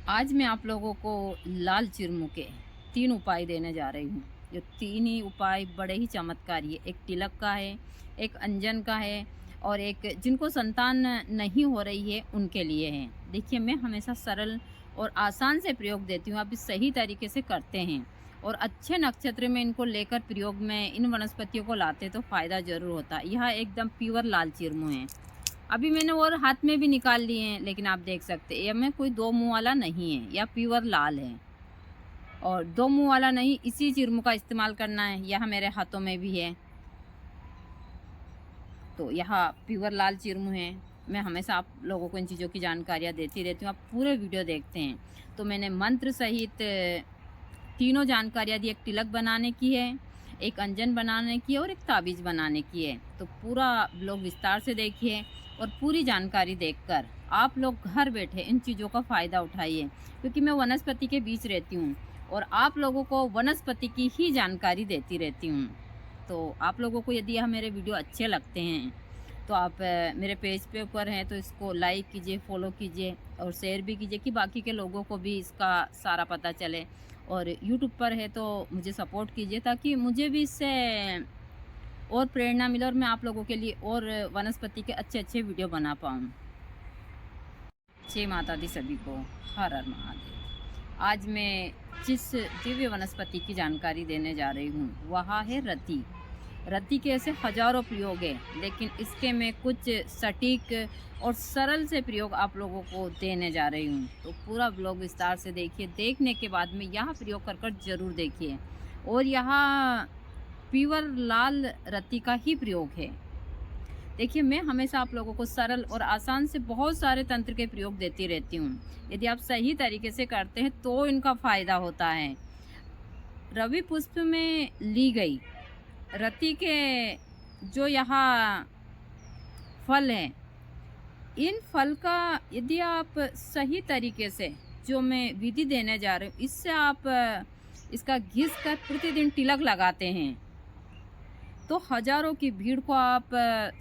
आज मैं आप लोगों को लाल चिरमू के 3 उपाय देने जा रही हूँ। ये 3 ही उपाय बड़े ही चमत्कारी है। एक तिलक का है, एक अंजन का है और एक जिनको संतान नहीं हो रही है उनके लिए है। देखिए, मैं हमेशा सरल और आसान से प्रयोग देती हूँ, आप इस सही तरीके से करते हैं और अच्छे नक्षत्र में इनको लेकर प्रयोग में इन वनस्पतियों को लाते तो फ़ायदा ज़रूर होता। यह एकदम प्योर लाल चिरमू है। अभी मैंने और हाथ में भी निकाल लिए हैं, लेकिन आप देख सकते हैं ये में कोई दो मुंह वाला नहीं है, या प्योर लाल है। और दो मुंह वाला नहीं, इसी चिरमू का इस्तेमाल करना है। यह मेरे हाथों में भी है, तो यह प्योर लाल चिरमू है। मैं हमेशा आप लोगों को इन चीज़ों की जानकारियाँ देती रहती हूँ, आप पूरे वीडियो देखते हैं। तो मैंने मंत्र सहित तीनों जानकारियाँ दी। एक तिलक बनाने की है, एक अंजन बनाने की है और एक ताबीज़ बनाने की है। तो पूरा ब्लॉग विस्तार से देखिए और पूरी जानकारी देखकर आप लोग घर बैठे इन चीज़ों का फ़ायदा उठाइए, क्योंकि मैं वनस्पति के बीच रहती हूँ और आप लोगों को वनस्पति की ही जानकारी देती रहती हूँ। तो आप लोगों को यदि यह मेरे वीडियो अच्छे लगते हैं तो आप मेरे पेज पे ऊपर हैं तो इसको लाइक कीजिए, फॉलो कीजिए और शेयर भी कीजिए कि बाकी के लोगों को भी इसका सारा पता चले। और यूट्यूब पर है तो मुझे सपोर्ट कीजिए, ताकि मुझे भी इससे और प्रेरणा मिले और मैं आप लोगों के लिए और वनस्पति के अच्छे अच्छे वीडियो बना पाऊँ। जय माता दी सभी को। हर हर महादेव। आज मैं जिस दिव्य वनस्पति की जानकारी देने जा रही हूँ वह है रति। रति के ऐसे हजारों प्रयोग हैं, लेकिन इसके मैं कुछ सटीक और सरल से प्रयोग आप लोगों को देने जा रही हूँ। तो पूरा ब्लॉग विस्तार से देखिए, देखने के बाद में यह प्रयोग कर कर जरूर देखिए। और यहाँ प्योर लाल रति का ही प्रयोग है। देखिए, मैं हमेशा आप लोगों को सरल और आसान से बहुत सारे तंत्र के प्रयोग देती रहती हूँ। यदि आप सही तरीके से करते हैं तो इनका फायदा होता है। रवि पुष्प में ली गई रति के जो यहाँ फल हैं, इन फल का यदि आप सही तरीके से, जो मैं विधि देने जा रही हूँ, इससे आप इसका घिस कर प्रतिदिन तिलक लगाते हैं तो हजारों की भीड़ को आप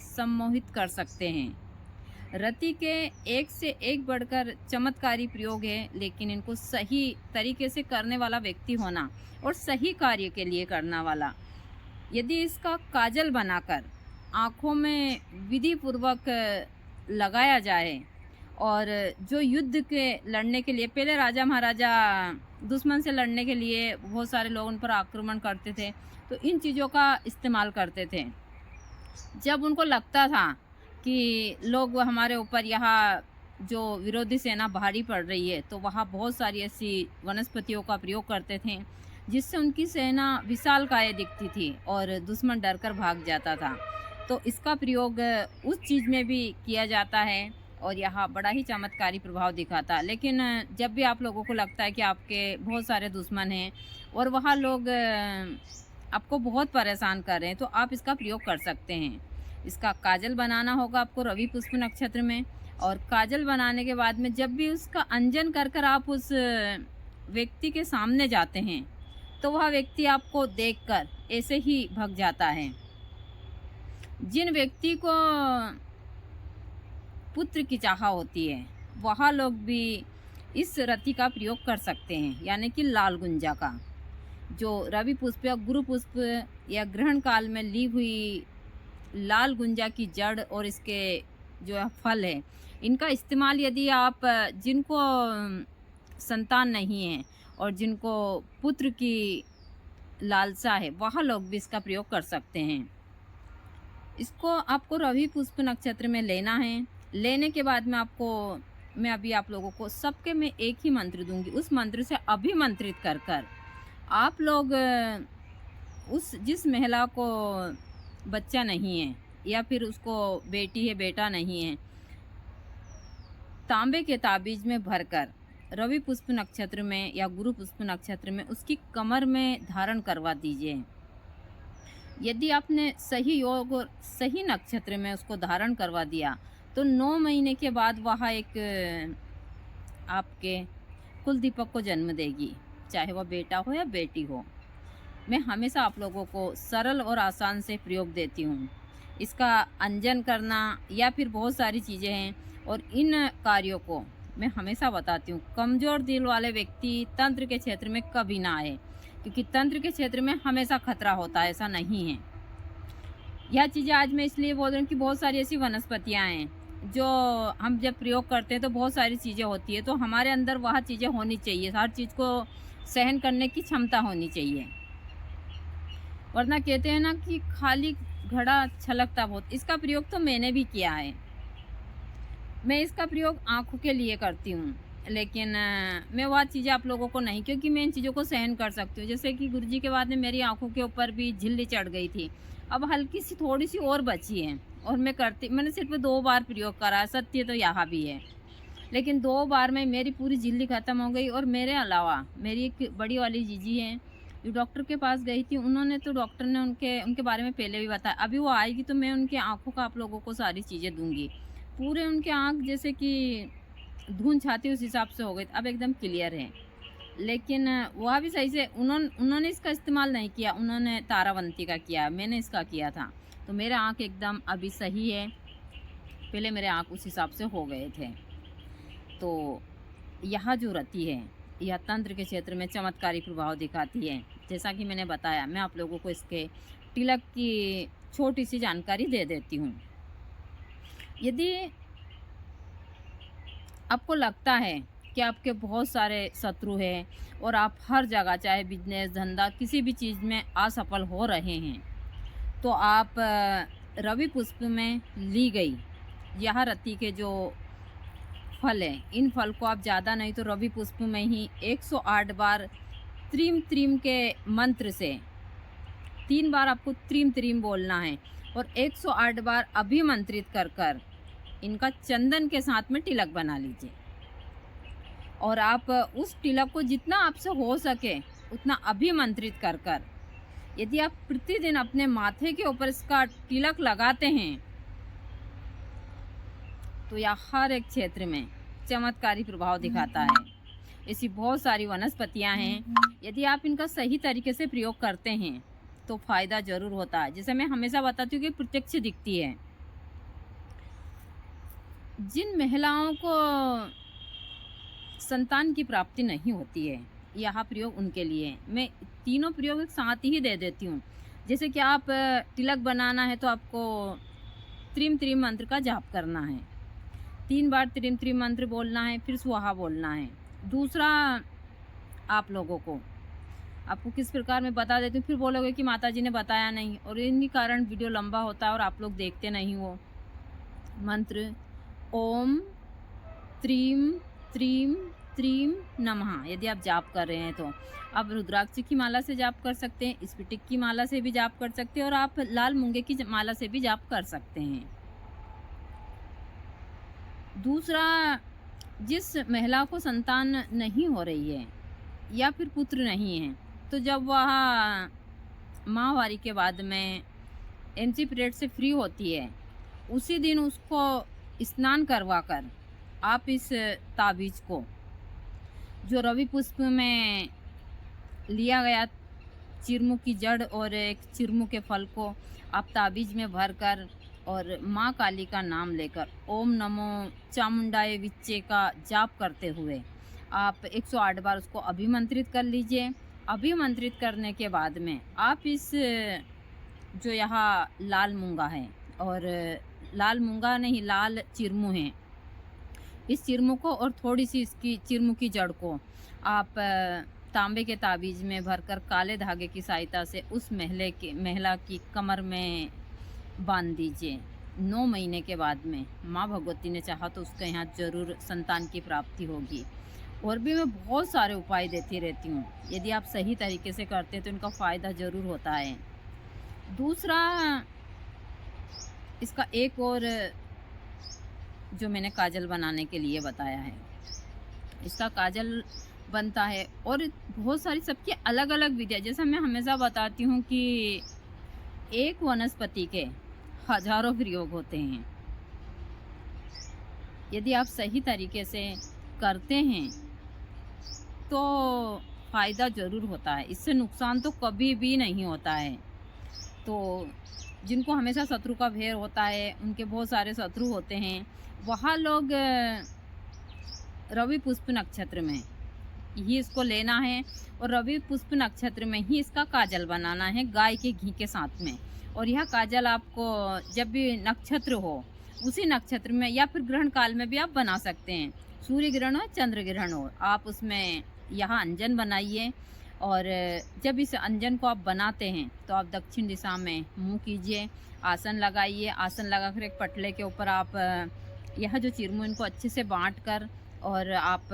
सम्मोहित कर सकते हैं। रति के एक से एक बढ़कर चमत्कारी प्रयोग है, लेकिन इनको सही तरीके से करने वाला व्यक्ति होना और सही कार्य के लिए करना वाला। यदि इसका काजल बनाकर आँखों में विधि पूर्वक लगाया जाए, और जो युद्ध के लड़ने के लिए पहले राजा महाराजा दुश्मन से लड़ने के लिए बहुत सारे लोग उन पर आक्रमण करते थे, तो इन चीज़ों का इस्तेमाल करते थे। जब उनको लगता था कि लोग हमारे ऊपर यहाँ जो विरोधी सेना भारी पड़ रही है, तो वहाँ बहुत सारी ऐसी वनस्पतियों का प्रयोग करते थे जिससे उनकी सेना विशालकाय दिखती थी और दुश्मन डर कर भाग जाता था। तो इसका प्रयोग उस चीज़ में भी किया जाता है और यहाँ बड़ा ही चमत्कारी प्रभाव दिखाता। लेकिन जब भी आप लोगों को लगता है कि आपके बहुत सारे दुश्मन हैं और वहाँ लोग आपको बहुत परेशान कर रहे हैं, तो आप इसका प्रयोग कर सकते हैं। इसका काजल बनाना होगा आपको रवि पुष्प नक्षत्र में, और काजल बनाने के बाद में जब भी उसका अंजन कर कर आप उस व्यक्ति के सामने जाते हैं, तो वह व्यक्ति आपको देखकर ऐसे ही भग जाता है। जिन व्यक्ति को पुत्र की चाह होती है, वह लोग भी इस रति का प्रयोग कर सकते हैं, यानी कि लाल गुंजा का। जो रवि पुष्प या गुरु पुष्प या ग्रहण काल में ली हुई लाल गुंजा की जड़ और इसके जो है फल है, इनका इस्तेमाल यदि आप जिनको संतान नहीं है और जिनको पुत्र की लालसा है, वह लोग भी इसका प्रयोग कर सकते हैं। इसको आपको रवि पुष्प नक्षत्र में लेना है। लेने के बाद में मैं अभी आप लोगों को सबके मैं एक ही मंत्र दूंगी, उस मंत्र से अभिमंत्रित कर कर आप लोग उस जिस महिला को बच्चा नहीं है या फिर उसको बेटी है बेटा नहीं है, तांबे के ताबीज में भरकर रवि पुष्प नक्षत्र में या गुरु पुष्प नक्षत्र में उसकी कमर में धारण करवा दीजिए। यदि आपने सही योग और सही नक्षत्र में उसको धारण करवा दिया तो 9 महीने के बाद वह एक आपके कुल दीपक को जन्म देगी, चाहे वह बेटा हो या बेटी हो। मैं हमेशा आप लोगों को सरल और आसान से प्रयोग देती हूँ। इसका अंजन करना या फिर बहुत सारी चीज़ें हैं, और इन कार्यों को मैं हमेशा बताती हूँ, कमज़ोर दिल वाले व्यक्ति तंत्र के क्षेत्र में कभी ना आए, क्योंकि तंत्र के क्षेत्र में हमेशा खतरा होता है, ऐसा नहीं है। यह चीज़ें आज मैं इसलिए बोल रही हूँ कि बहुत सारी ऐसी वनस्पतियाँ हैं जो हम जब प्रयोग करते हैं तो बहुत सारी चीज़ें होती है, तो हमारे अंदर वह चीज़ें होनी चाहिए, हर चीज़ को सहन करने की क्षमता होनी चाहिए। वरना कहते हैं ना कि खाली घड़ा छलकता बहुत। इसका प्रयोग तो मैंने भी किया है। मैं इसका प्रयोग आँखों के लिए करती हूँ, लेकिन मैं वह चीज़ें आप लोगों को नहीं, क्योंकि मैं इन चीज़ों को सहन कर सकती हूँ। जैसे कि गुरुजी के बाद में मेरी आँखों के ऊपर भी झिल्ली चढ़ गई थी। अब हल्की-सी थोड़ी-सी और बची है और मैंने सिर्फ़ 2 बार प्रयोग करा है, सत्य तो यहाँ भी है। लेकिन 2 बार में मेरी पूरी झिल्ली ख़त्म हो गई, और मेरे अलावा मेरी एक बड़ी वाली जीजी हैं, जो डॉक्टर के पास गई थी, उन्होंने तो डॉक्टर ने उनके बारे में पहले भी बताया। अभी वो आएगी तो मैं उनकी आँखों का आप लोगों को सारी चीज़ें दूँगी। पूरे उनके आँख जैसे कि धुंध छाती उस हिसाब से हो गई, अब एकदम क्लियर है। लेकिन वह भी सही से उन्होंने इसका इस्तेमाल नहीं किया, उन्होंने तारावंती का किया, मैंने इसका किया था। तो मेरा आँख एकदम अभी सही है, पहले मेरे आँख उस हिसाब से हो गए थे। तो यह जो रति है, यह तंत्र के क्षेत्र में चमत्कारी प्रभाव दिखाती है। जैसा कि मैंने बताया, मैं आप लोगों को इसके तिलक की छोटी-सी जानकारी दे देती हूँ। यदि आपको लगता है कि आपके बहुत सारे शत्रु हैं और आप हर जगह, चाहे बिजनेस, धंधा, किसी भी चीज़ में असफल हो रहे हैं, तो आप रवि पुष्प में ली गई यह रति के जो फल हैं, इन फल को आप ज़्यादा नहीं तो रवि पुष्प में ही 108 बार त्रीम त्रीम के मंत्र से 3 बार आपको त्रीम त्रीम बोलना है, और 108 बार अभिमंत्रित कर कर इनका चंदन के साथ में तिलक बना लीजिए। और आप उस तिलक को जितना आपसे हो सके उतना अभिमंत्रित कर कर, यदि आप प्रतिदिन अपने माथे के ऊपर इसका तिलक लगाते हैं, तो यह हर एक क्षेत्र में चमत्कारी प्रभाव दिखाता है। ऐसी बहुत सारी वनस्पतियां हैं, यदि आप इनका सही तरीके से प्रयोग करते हैं तो फ़ायदा ज़रूर होता है। जैसे मैं हमेशा बताती हूँ कि प्रत्यक्ष दिखती है। जिन महिलाओं को संतान की प्राप्ति नहीं होती है, यह प्रयोग उनके लिए है। मैं तीनों प्रयोग एक साथ ही दे देती हूँ। जैसे कि आप तिलक बनाना है तो आपको त्रीम त्रीम मंत्र का जाप करना है, 3 बार त्रीम त्रीम मंत्र बोलना है, फिर स्वाहा बोलना है। दूसरा, आप लोगों को आपको किस प्रकार मैं बता देती हूँ, फिर बोलोगे कि माता जी ने बताया नहीं, और इन्हीं कारण वीडियो लंबा होता है और आप लोग देखते नहीं हो। मंत्र ओम त्रीम त्रीम त्रीम नमः यदि आप जाप कर रहे हैं तो आप रुद्राक्ष की माला से जाप कर सकते हैं, स्फटिक की माला से भी जाप कर सकते हैं, और आप लाल मूंगे की माला से भी जाप कर सकते हैं। दूसरा, जिस महिला को संतान नहीं हो रही है या फिर पुत्र नहीं है, तो जब वह माहवारी के बाद में एमसी पीरियड से फ्री होती है, उसी दिन उसको स्नान करवा कर आप इस ताबीज़ को, जो रवि पुष्प में लिया गया चिरमू की जड़ और एक चिरमू के फल को आप ताबीज़ में भर कर और माँ काली का नाम लेकर ओम नमो चामुंडाय विच्चे का जाप करते हुए आप 108 बार उसको अभिमंत्रित कर लीजिए। अभिमंत्रित करने के बाद में आप इस जो यहाँ लाल मूंगा है, और लाल मूंगा नहीं, लाल चिरमू है, इस चिरमू को और थोड़ी सी इसकी चिरमू की जड़ को आप तांबे के ताबीज़ में भरकर काले धागे की सहायता से उस महिला की कमर में बांध दीजिए। 9 महीने के बाद में माँ भगवती ने चाहा तो उसके यहाँ ज़रूर संतान की प्राप्ति होगी। और भी मैं बहुत सारे उपाय देती रहती हूँ, यदि आप सही तरीके से करते हैं तो इनका फ़ायदा ज़रूर होता है। दूसरा, इसका एक और जो मैंने काजल बनाने के लिए बताया है, इसका काजल बनता है, और बहुत सारी सबकी अलग अलग विधियाँ। जैसा मैं हमेशा बताती हूँ कि एक वनस्पति के हजारों प्रयोग होते हैं। यदि आप सही तरीके से करते हैं तो फ़ायदा ज़रूर होता है, इससे नुकसान तो कभी भी नहीं होता है। तो जिनको हमेशा शत्रु का भय होता है, उनके बहुत सारे शत्रु होते हैं, वहाँ लोग रवि पुष्प नक्षत्र में ही इसको लेना है और रवि पुष्प नक्षत्र में ही इसका काजल बनाना है गाय के घी के साथ में। और यह काजल आपको जब भी नक्षत्र हो उसी नक्षत्र में या फिर ग्रहण काल में भी आप बना सकते हैं। सूर्य ग्रहण हो चंद्र ग्रहण हो, आप उसमें यह अंजन बनाइए। और जब इस अंजन को आप बनाते हैं तो आप दक्षिण दिशा में मुंह कीजिए, आसन लगाइए। आसन लगाकर एक पटले के ऊपर आप यह जो चिरमुन को अच्छे से बांट कर और आप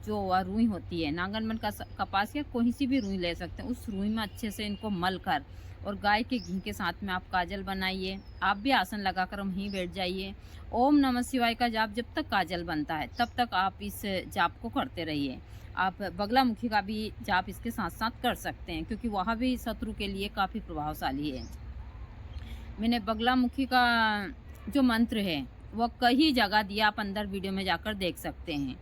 जो रुई होती है नांगनमन का कपास या कोई सी भी रुई ले सकते हैं, उस रुई में अच्छे से इनको मल कर और गाय के घी के साथ में आप काजल बनाइए। आप भी आसन लगाकर वहीं बैठ जाइए। ओम नमः शिवाय का जाप जब तक काजल बनता है तब तक आप इस जाप को करते रहिए। आप बगलामुखी का भी जाप इसके साथ साथ कर सकते हैं क्योंकि वह भी शत्रु के लिए काफ़ी प्रभावशाली है। मैंने बगलामुखी का जो मंत्र है वह कई जगह दिया, आप अंदर वीडियो में जाकर देख सकते हैं।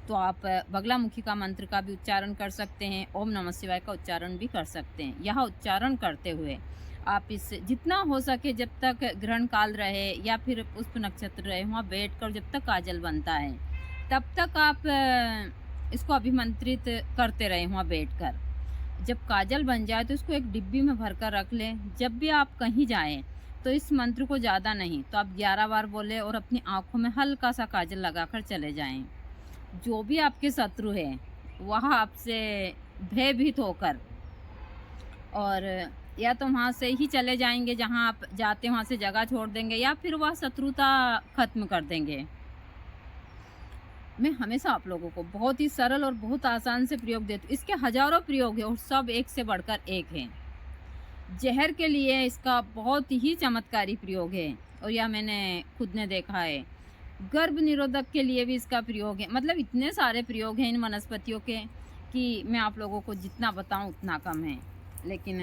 तो आप बगलामुखी का मंत्र का भी उच्चारण कर सकते हैं, ओम नमः शिवाय का उच्चारण भी कर सकते हैं। यह उच्चारण करते हुए आप इस जितना हो सके जब तक ग्रहण काल रहे या फिर पुष्प नक्षत्र रहे वहाँ बैठकर जब तक काजल बनता है तब तक आप इसको अभिमंत्रित करते रहे वहाँ बैठकर। जब काजल बन जाए तो इसको एक डिब्बी में भरकर रख लें। जब भी आप कहीं जाएं तो इस मंत्र को ज़्यादा नहीं तो आप 11 बार बोले और अपनी आँखों में हल्का सा काजल लगाकर चले जाएं। जो भी आपके शत्रु है वह आपसे भयभीत होकर और या तो वहाँ से ही चले जाएंगे, जहाँ आप जाते हैं वहाँ से जगह छोड़ देंगे या फिर वह शत्रुता खत्म कर देंगे। मैं हमेशा आप लोगों को बहुत ही सरल और बहुत आसान से प्रयोग देती हूँ। इसके हजारों प्रयोग हैं और सब एक से बढ़कर एक हैं। जहर के लिए इसका बहुत ही चमत्कारी प्रयोग है और यह मैंने खुद ने देखा है। गर्भ निरोधक के लिए भी इसका प्रयोग है। मतलब इतने सारे प्रयोग हैं इन वनस्पतियों के कि मैं आप लोगों को जितना बताऊं उतना कम है। लेकिन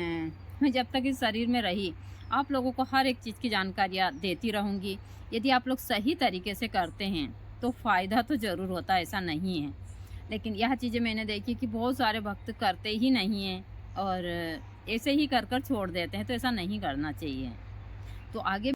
मैं जब तक इस शरीर में रही आप लोगों को हर एक चीज़ की जानकारियाँ देती रहूँगी। यदि आप लोग सही तरीके से करते हैं तो फ़ायदा तो ज़रूर होता है, ऐसा नहीं है। लेकिन यह चीज़ें मैंने देखी कि बहुत सारे भक्त करते ही नहीं हैं और ऐसे ही कर कर छोड़ देते हैं, तो ऐसा नहीं करना चाहिए। तो आगे